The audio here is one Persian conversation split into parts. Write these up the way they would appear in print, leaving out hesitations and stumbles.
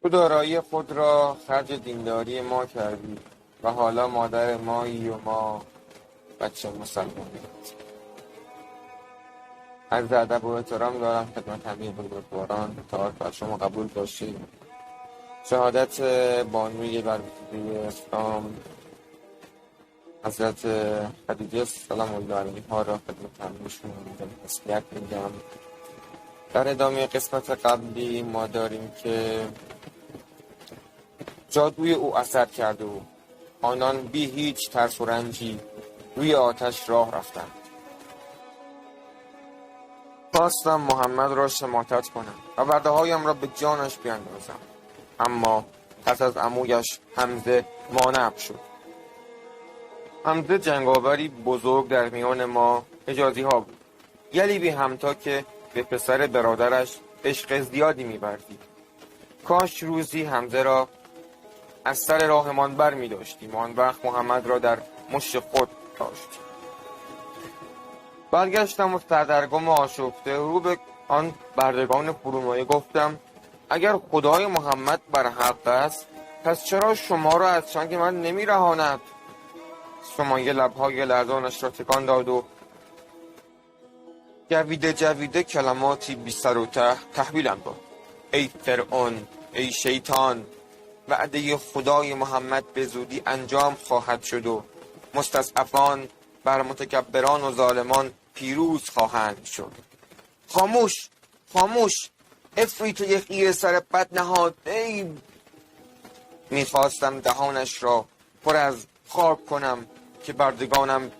تو دارایی خود را خرج دینداری ما کردی و حالا مادر مایی و ما بچه مسلمانی. عرض ادب و احترام دارم خدمت همه بزرگواران. تعارف بر شما قبول باشید. شهادت بانوی برگزیده اسلام حضرت خدیجه سلام الله علیها را خدمت همه شما تسلیت میگم. در ادامه قسمت قبلی ما داریم که جادوی او اثر کرده و آنان بی هیچ ترس و رنجی روی آتش راه رفتند. خواستم محمد را شماتت کنم و وعده‌هایم را به جانش بیاندازم، اما پس از عمویش حمزه مانع شد. حمزه جنگاوری بزرگ در میان ما حجازی ها بود، یلی بی همتا که به پسر برادرش عشق زیادی می‌ورزید. کاش روزی حمزه را از سر راهمان بر می داشتیم، آن وقت محمد را در مشت خود داشتیم. برگشتم و سردرگم و آشفته رو به آن بردگان فرومایه گفتم اگر خدای محمد بر حق است، پس چرا شما را از چنگ من نمی رهاند؟ سمیه لبهای لرزانش را تکان داد و جویده کلماتی بی سر و ته تحویلم داد. ای فرعون، ای شیطان، وعده خدای محمد به زودی انجام خواهد شد و مستضعفان بر متکبران و ظالمان پیروز خواهند شد. خاموش، خاموش، افریت یخی سر بد نهاد. ای میخواستم دهانش را پر از خاک کنم که بردگانم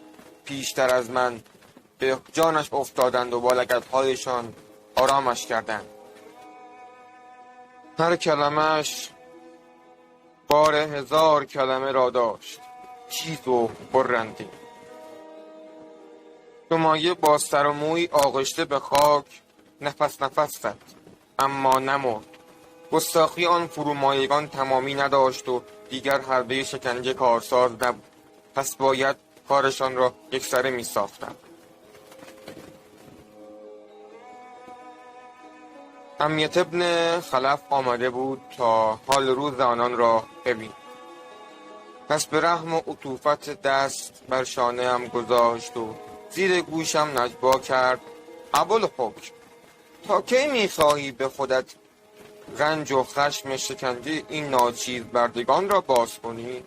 پیشتر از من به جانش افتادند و با لگدهایشان آرامش کردند. هر کلمش بار 1000 کلمه را داشت، چیز و برنده. سمیه با سر و موی آغشته به خاک نفس زد، اما نمرد. گستاخی آن فرومایگان تمامی نداشت و دیگر حربه شکنجه کارساز نبود، پس باید کارشان را یکسره می ساختند. امیت ابن خلف آمده بود تا حال روز آنان را ببین. پس به رحم و عطوفت دست بر شانه هم گذاشت و زیر گوشم نجوا کرد. ابوالحکم، تا کی میخواهی به خودت رنج و خشم شکنجه این ناچیز بردگان را باز کنی؟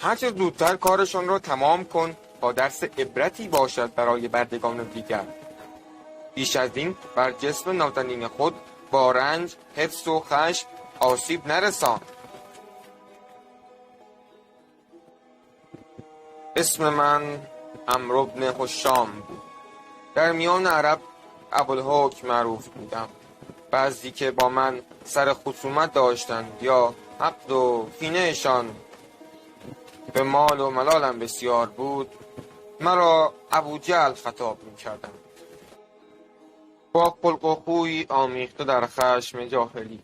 هرچه زودتر کارشان را تمام کن تا درس عبرتی باشد برای بردگان دیگر. بیش از این بر جسم نازنین خود با رنج، حفظ و خشم آسیب نرسان. اسم من عمرو بن هشام بود. در میان عرب ابوالحکم معروف بودم. بعضی که با من سر خصومت داشتند یا حقد و کینه‌شان به مال و ملالم بسیار بود، مرا ابوجهل خطاب می‌کردند. با خلق و خوی آمیخته در خشم جاهلی،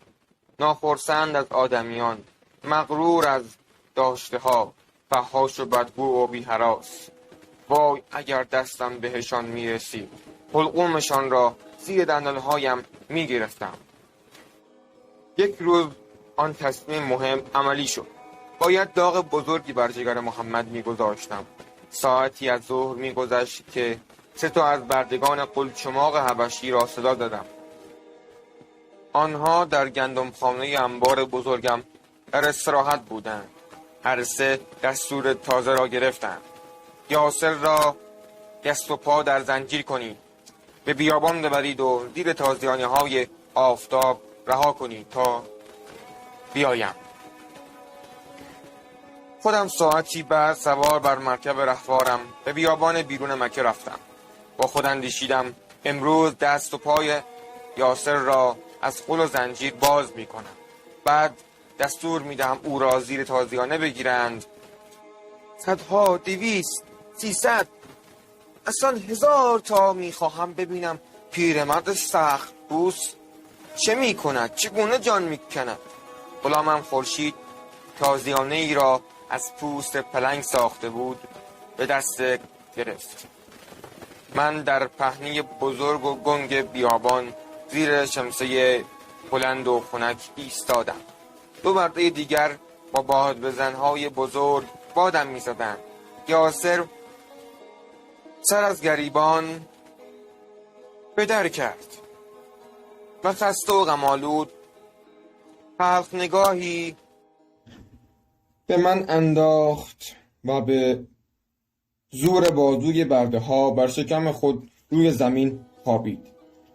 ناخرسند از آدمیان، مغرور از داشته‌ها، فحاش و بدگو و بی‌هراس. وای اگر دستم بهشان میرسید، حلقومشان را زیر دندانهایم میگرفتم. یک روز آن تصمیم مهم عملی شد. باید داغ بزرگی بر جگر محمد میگذاشتم. ساعتی از ظهر میگذشت که 3 از بردگان قلچماق حبشی را صدا دادم. آنها در گندمخانه انبار بزرگم در استراحت بودند. هر 3 دستور تازه را گرفتند. یاسر را دست و پا در زنجیر کنید، به بیابان ببرید و زیر تازیانه‌های آفتاب رها کنید تا بیایم. خودم ساعتی بعد سوار بر مرکب رهوارم به بیابان بیرون مکه رفتم. با خود اندیشیدم امروز دست و پای یاسر را از غل و زنجیر باز می کنم. بعد دستور می دهم او را زیر تازیانه بگیرند. 100 200 300 اصلا 1000 تا می خواهم ببینم پیرمرد سخت پوست چه می کند، چگونه جان می کند. غلامم خورشید تازیانه ای را از پوست پلنگ ساخته بود به دست گرفت. من در پهنه بزرگ و گنگ بیابان زیر شمسه بلند و خنک ایستادم. دو برده دیگر با باد بزنهای بزرگ بادم می‌زدند. یاسر سر از گریبان به در کرد و خسته و غم‌آلود تلخ نگاهی به من انداخت و به زور بازوی برده ها بر شکم خود روی زمین خوابید.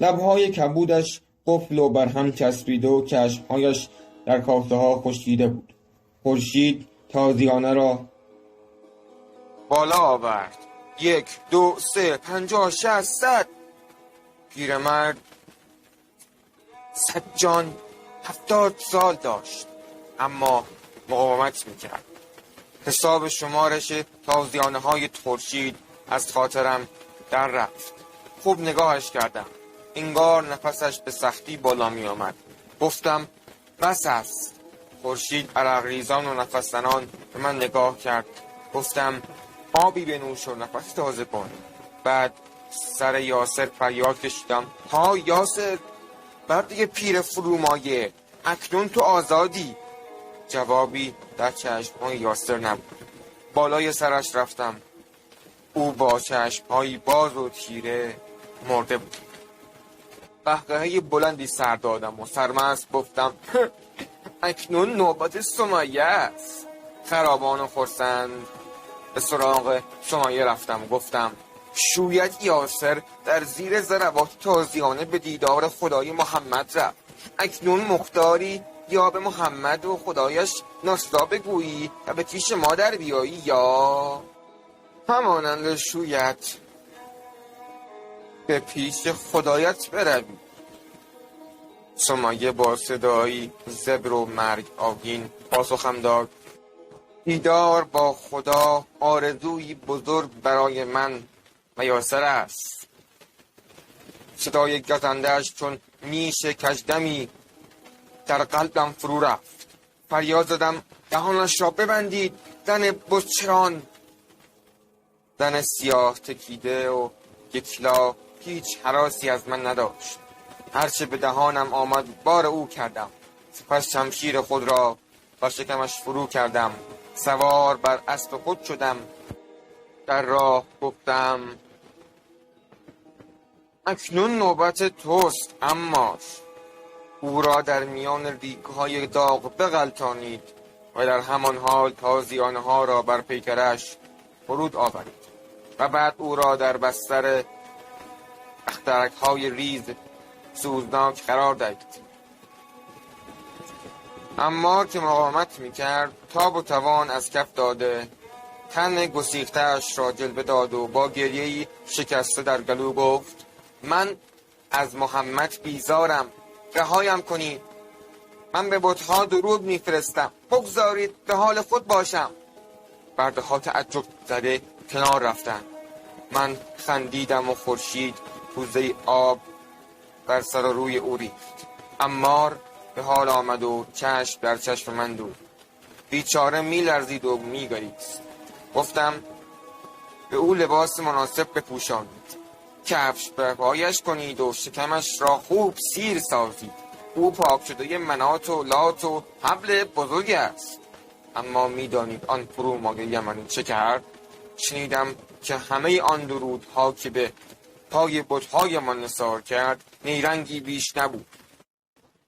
لبهای کبودش قفل و برهم چسبیده و چشمهایش در کاسه ها خشکیده بود. خورشید تازیانه را بالا آورد. 1 2 3 50 60 100. پیرمرد 100 جان 70 سال داشت، اما مقاومت میکرد. حساب شمارش تازیانه های خورشید از خاطرم در رفت. خوب نگاهش کردم. انگار نفسش به سختی بالا می آمد. گفتم بس است. خورشید عرق ریزان و نفس زنان به من نگاه کرد. گفتم آبی بنوش و نفس تازه کن. بعد سر یاسر فریاد کشیدم ها یاسر، برده پیر فرومایه، اکنون تو آزادی. جوابی در چشم‌های یاسر نبود. بالای سرش رفتم. او با چشم‌هایی باز و تیره مرده بود. قهقهه بلندی سر دادم و سرمست گفتم اکنون نوبت سمیه است. خرابان و خرسند به سراغ سمیه رفتم. گفتم شوید یاسر در زیر ضربات تازیانه به دیدار خدای محمد رفت. اکنون مختاری یا به محمد و خدایش ناسزا بگویی و به پیش ما در بیایی، یا همانند شویت به پیش خدایت بروی. سمیه با صدایی زبر و مرگ آگین پاسخم داد دیدار با خدا آرزویی بزرگ برای من و یاسر است. صدای گزنده‌اش چون نیش کژدمی در قلبم فرو رفت. فریاد زدم دهانش را ببندید. زن بزچران، زن سیاه تکیده و یکلا، هیچ هراسی از من نداشت. هرچه به دهانم آمد بار او کردم. سپس شمشیر خود را بر شکمش فرو کردم. سوار بر اسب خود شدم. در راه گفتم اکنون نوبت توست عمار. او را در میان ریگ‌های داغ بغلتانید و در همان حال تازیانه ها را بر پیکرش فرود آورید و بعد او را در بستر اخترک‌های ریز سوزناک قرار دهید. عمار که مقاومت میکرد تاب و توان از کف داده تن گسیخته‌اش را جلوه داد و با گریه‌ای شکسته در گلو گفت من از محمد بیزارم، رهایم کنید. من به بت‌ها درود میفرستم، بگذارید به حال خود باشم. برده ها تعجب زده کنار رفتن. من خندیدم و خورشید پوزه آب بر سر و روی او ریخت. عمار به حال آمد و چشم در چشم من دود. بیچاره میلرزید و میگریست. گفتم به او لباس مناسب بپوشانید، کفش به پایش کنید و شکمش را خوب سیر سازید. او پاک شده منات و لات و حبل بزرگ است. اما میدانید آن فرومایه یمنی چه کرد؟ شنیدم که همه آن درودها که به پای بت‌های ما نثار کرد نیرنگی بیش نبود.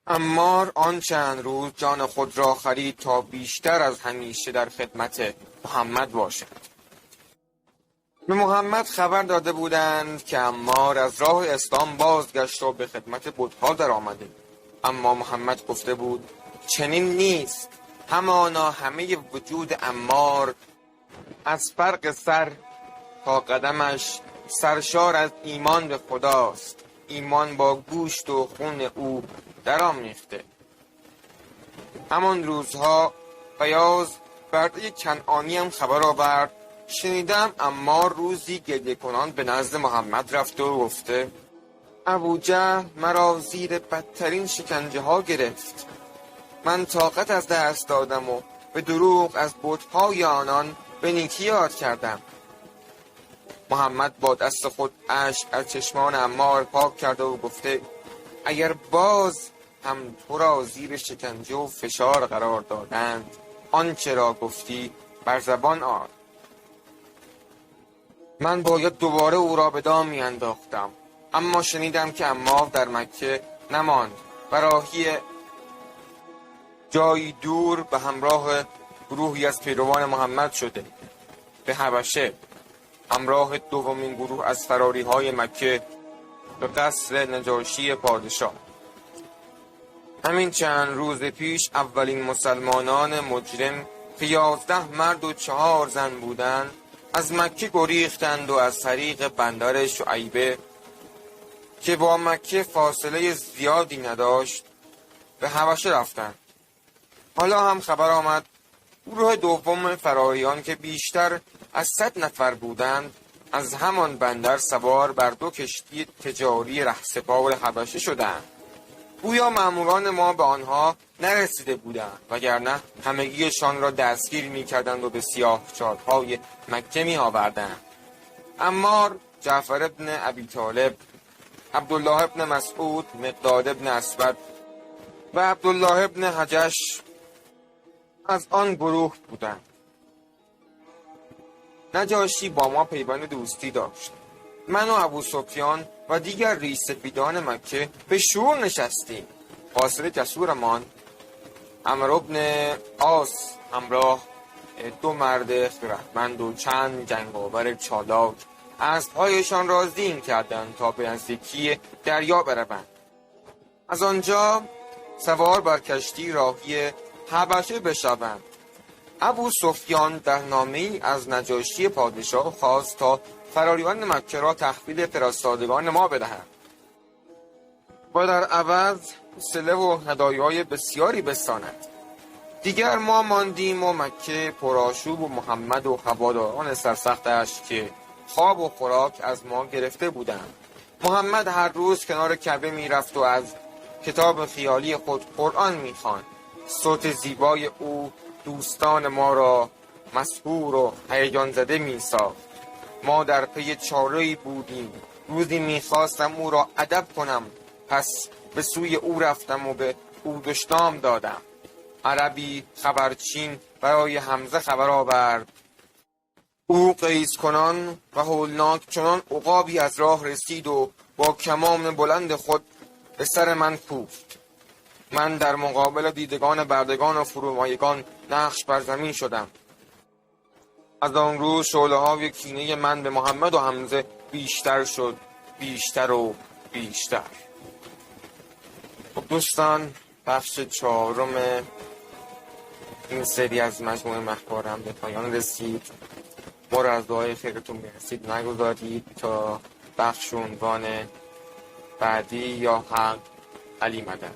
عمار آن چند روز جان خود را خرید تا بیشتر از همیشه در خدمت محمد باشد. به محمد خبر داده بودند که عمار از راه اسلام بازگشت و به خدمت بت‌ها در آمده. اما محمد گفته بود چنین نیست. همانا همه وجود عمار از فرق سر تا قدمش سرشار از ایمان به خداست. ایمان با گوشت و خون او در آمیخته. همان روزها بیاز برده کنعانی هم خبر آورد. شنیدم عمار روزی گریه کنان به نزد محمد رفته و گفته ابوجهل مرا زیر بدترین شکنجه ها گرفت. من طاقت از دست دادم و به دروغ از بت‌های آنان به نیکی یاد کردم. محمد با دست خود اشک از چشمان عمار پاک کرده و گفته اگر باز هم تو را زیر شکنجه و فشار قرار دادند، آنچه را گفتی بر زبان آر. من باید دوباره او را به دام میانداختم، اما شنیدم که عمار در مکه نماند و راهی جایی دور به همراه گروهی از پیروان محمد شده به حبشه، همراه دومین گروه از فراری های مکه به قصر نجاشی پادشاه. همین چند روز پیش اولین مسلمانان مجرم که 11 مرد و 4 زن بودند از مکه گریختند و از طریق بندر شعیبه که با مکه فاصله زیادی نداشت به حبشه رفتند. حالا هم خبر آمد گروه دوم فراریان که بیشتر از 100 نفر بودند از همان بندر سوار بر 2 کشتی تجاری رهسپار حبشه شدند. گویا ماموران ما به آنها نرسیده بودند، وگرنه همگیشان را دستگیر می‌کردند و به سیاهچال‌های مکه می‌آوردند. عمار، جعفر ابن ابی طالب، عبدالله ابن مسعود، مقداد ابن اسود و عبدالله ابن حجش از آن گروه بودند. نجاشی با ما پیوند دوستی داشت. من و ابوسفیان و دیگر ریش‌سفیدان مکه به شور نشستیم. قاصد جسورمان عمرو ابن عاص همراه 2 مرد خردمند و چند جنگاور چالاک اسب‌هایشان را زین کردند تا به نزدیکی دریا بروند. از آنجا سوار بر کشتی راهی حبشه بشوند. ابوسفیان در نامه‌ای از نجاشی پادشاه خواست تا فراریان مکه را تحویل فرستادگان ما بدهند و در عوض صله و هدایای بسیاری بستاند. دیگر ما ماندیم و مکه پرآشوب و محمد و هواداران سرسختش که خواب و خوراک از ما گرفته بودند. محمد هر روز کنار کعبه میرفت و از کتاب خیالی خود قرآن میخواند. صوت زیبای او دوستان ما را مسحور و هیجان زده میساخت. ما در پی چاره‌ای بودیم. روزی میخواستم او را ادب کنم، پس به سوی او رفتم و به او دشنام دادم. عربی خبرچین برای حمزه خبر آورد. او قیس کنان و هولناک چنان عقابی از راه رسید و با کمان بلند خود به سر من کوفت. من در مقابل دیدگان بردگان و فرومایگان نقش بر زمین شدم. از آن روز شعله‌های کینه من به محمد و حمزه بیشتر شد، بیشتر و بیشتر. خب دوستان، بخش 4 این سری از مجموعه محوارم به پایان رسید. ما را از دعای خیرتون میرسید نگذارید تا بخش عنوان بعدی یا حق علی مدد.